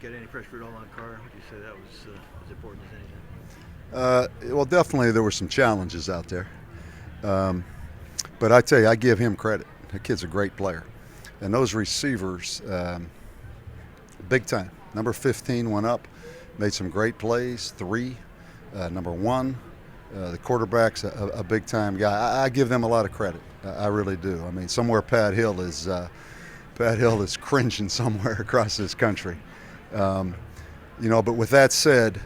get any pressure at all on Carr? Would you say that was as important as anything? Well, definitely there were some challenges out there. But I tell you, I give him credit. The kid's a great player. And those receivers, big time. Number 15 went up, made some great plays. 3, number 1, the quarterback's a big time guy. I give them a lot of credit. I really do. I mean, somewhere Pat Hill is cringing somewhere across this country. But with that said,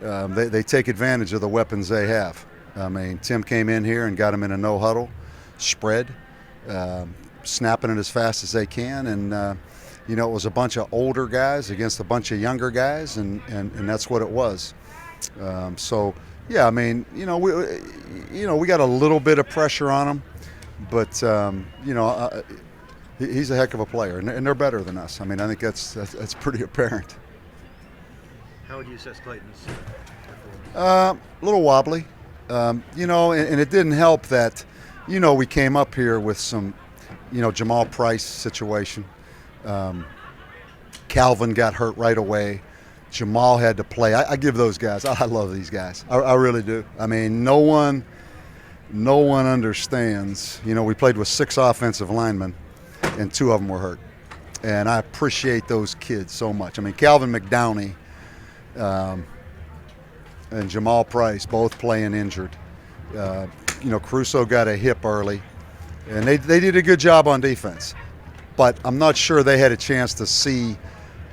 they take advantage of the weapons they have. I mean, Tim came in here and got them in a no huddle, spread, snapping it as fast as they can, and it was a bunch of older guys against a bunch of younger guys, and that's what it was. Yeah, I mean, we got a little bit of pressure on him, but he's a heck of a player, and they're better than us. I mean, I think that's pretty apparent. How would you assess Clayton's performance? A little wobbly, and it didn't help that, we came up here with some, Jamal Price situation. Calvin got hurt right away. Jamal had to play. I give those guys. I love these guys. I really do. I mean, no one understands. We played with 6 offensive linemen, and 2 of them were hurt, and I appreciate those kids so much. I mean, Calvin McDowney and Jamal Price both playing injured. Crusoe got a hip early, and they did a good job on defense. But I'm not sure they had a chance to see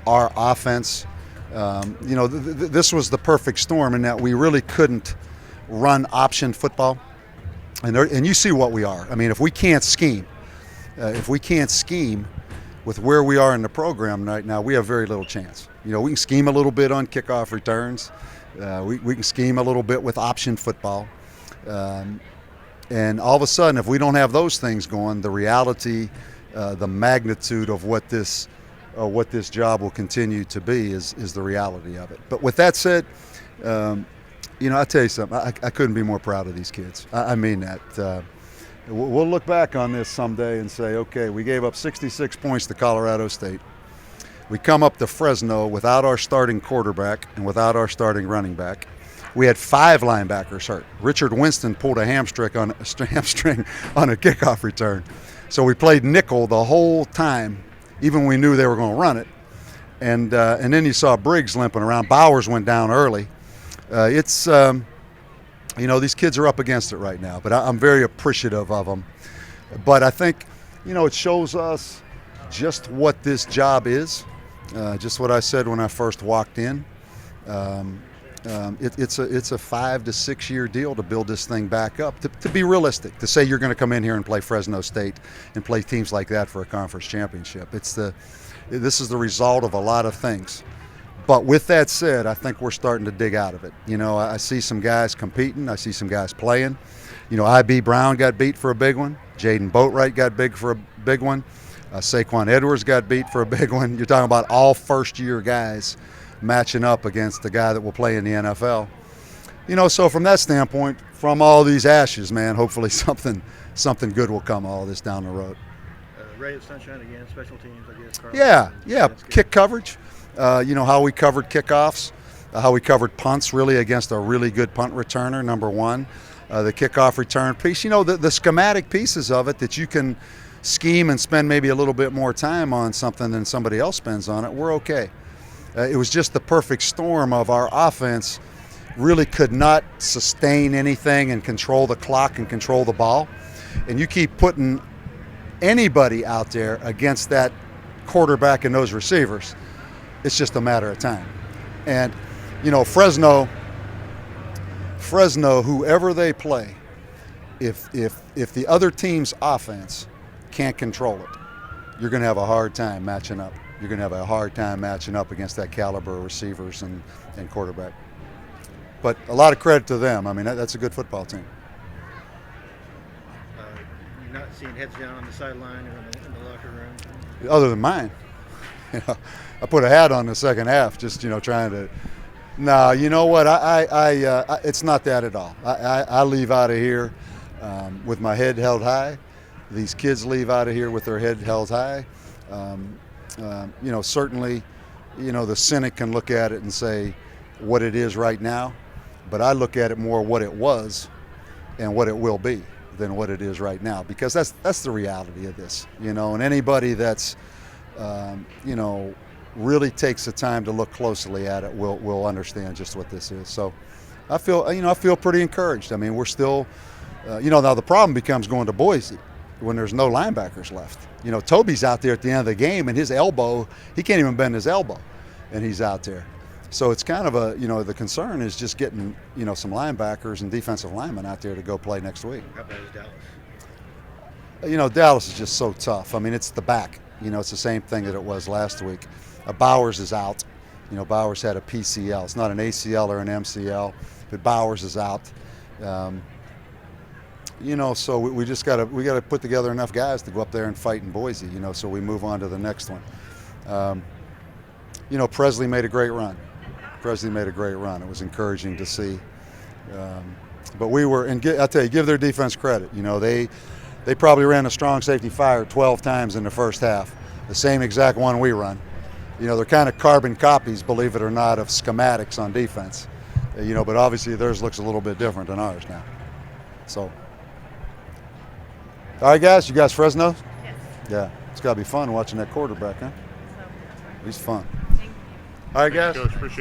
our offense. This was the perfect storm in that we really couldn't run option football. And you see what we are. I mean, if we can't scheme with where we are in the program right now, we have very little chance. We can scheme a little bit on kickoff returns. We can scheme a little bit with option football. And all of a sudden, if we don't have those things going, the reality, the magnitude of what this job will continue to be is the reality of it. But with that said, I tell you something, I couldn't be more proud of these kids. I mean that. We'll look back on this someday and say, okay, we gave up 66 points to Colorado State. We come up to Fresno without our starting quarterback and without our starting running back. We had 5 linebackers hurt. Richard Winston pulled a hamstring on a kickoff return. So we played nickel the whole time, even when we knew they were going to run it. And then you saw Briggs limping around. Bowers went down early. These kids are up against it right now, but I'm very appreciative of them. But I think, it shows us just what this job is, just what I said when I first walked in. It's a 5 to 6 year deal to build this thing back up. To be realistic, to say you're going to come in here and play Fresno State and play teams like that for a conference championship, this is the result of a lot of things. But with that said, I think we're starting to dig out of it. I see some guys competing. I see some guys playing. I.B. Brown got beat for a big one. Jaden Boatwright got big for a big one. Saquon Edwards got beat for a big one. You're talking about all first-year guys matching up against the guy that will play in the NFL. So from that standpoint, from all these ashes, man, hopefully something good will come all this down the road. Ray of sunshine again, special teams, I guess. Carl. Yeah. Kick coverage. How we covered kickoffs, how we covered punts really against a really good punt returner, number 1. The kickoff return piece, the schematic pieces of it that you can scheme and spend maybe a little bit more time on something than somebody else spends on it, we're okay. It was just the perfect storm of our offense really could not sustain anything and control the clock and control the ball. And you keep putting anybody out there against that quarterback and those receivers, it's just a matter of time. And, Fresno, whoever they play, if the other team's offense can't control it, you're going to have a hard time matching up. You're going to have a hard time matching up against that caliber of receivers and quarterback. But a lot of credit to them. I mean, that's a good football team. You're not seeing heads down on the sideline or in the locker room? Other than mine. I put a hat on the second half, just trying to. No, you know what? I it's not that at all. I leave out of here with my head held high. These kids leave out of here with their head held high. Certainly, the cynic can look at it and say what it is right now, but I look at it more what it was and what it will be than what it is right now, because that's the reality of this, and anybody that's really takes the time to look closely at it will understand just what this is. So I feel pretty encouraged. I mean, we're still now the problem becomes going to Boise when there's no linebackers left. Toby's out there at the end of the game, and his elbow, he can't even bend his elbow, and he's out there. So it's kind of the concern is just getting, some linebackers and defensive linemen out there to go play next week. How bad is Dallas? Dallas is just so tough. I mean, it's the back. It's the same thing that it was last week. Bowers is out. Bowers had a PCL. It's not an ACL or an MCL, but Bowers is out. So we just got to put together enough guys to go up there and fight in Boise. So we move on to the next one. Presley made a great run. It was encouraging to see. But I'll tell you, give their defense credit. They probably ran a strong safety fire 12 times in the first half, the same exact one we run. They're kind of carbon copies, believe it or not, of schematics on defense. But obviously theirs looks a little bit different than ours now. So, all right, guys, you guys Fresno? Yes. Yeah, it's got to be fun watching that quarterback, huh? So, He's fun. thank you. All right, guys. Coach, appreciate it.